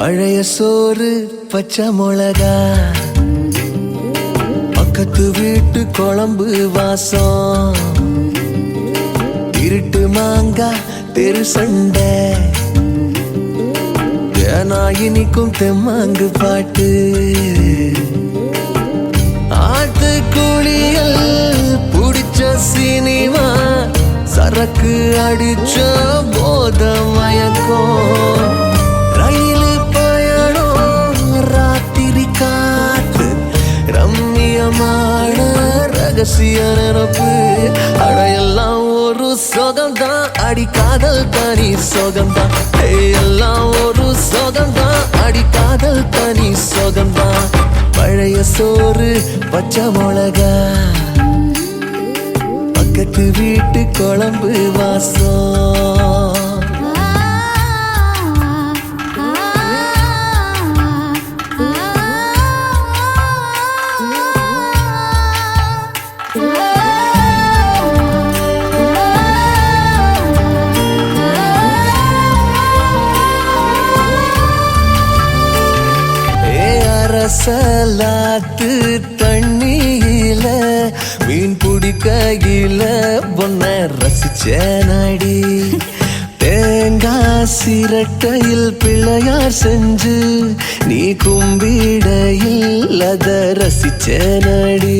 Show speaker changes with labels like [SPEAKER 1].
[SPEAKER 1] பழைய சோறு பச்சை மிளகா, பக்கத்து வீட்டு குழம்பு வாசம், இருட்டு மாங்கா தெரு சண்டை, ஏனா இனிக்கும் தெம்மாங்கு பாட்டு, ஆட்டு குளியல் புடிச்ச சினிமா, சரக்கு அடிச்ச போத மயக்கம், ரயிலு பயணம் ராத்திரி காத்து, ரம்மியமான ரகசிய நினப்பு, அடையெல்லாம் ஒரு சொகம்தான், அடி காதல் தனி சொகம்தான், எல்லாம் ஒரு சொகம்தான், அடி காதல் தனி சொகம்தான். பழைய சோறு பச்சை மிளகா, பக்கத்து வீட்டு குழம்பு வாசம். சலாத்து தண்ணியில மீன் பிடிக்கையில பொன்ன ரசிச்ச நாடி, தேங்காய் சிரட்டையில் பிள்ளையார் செஞ்சு நீ கும்பிடையில் அத ரசிச்ச நாடி.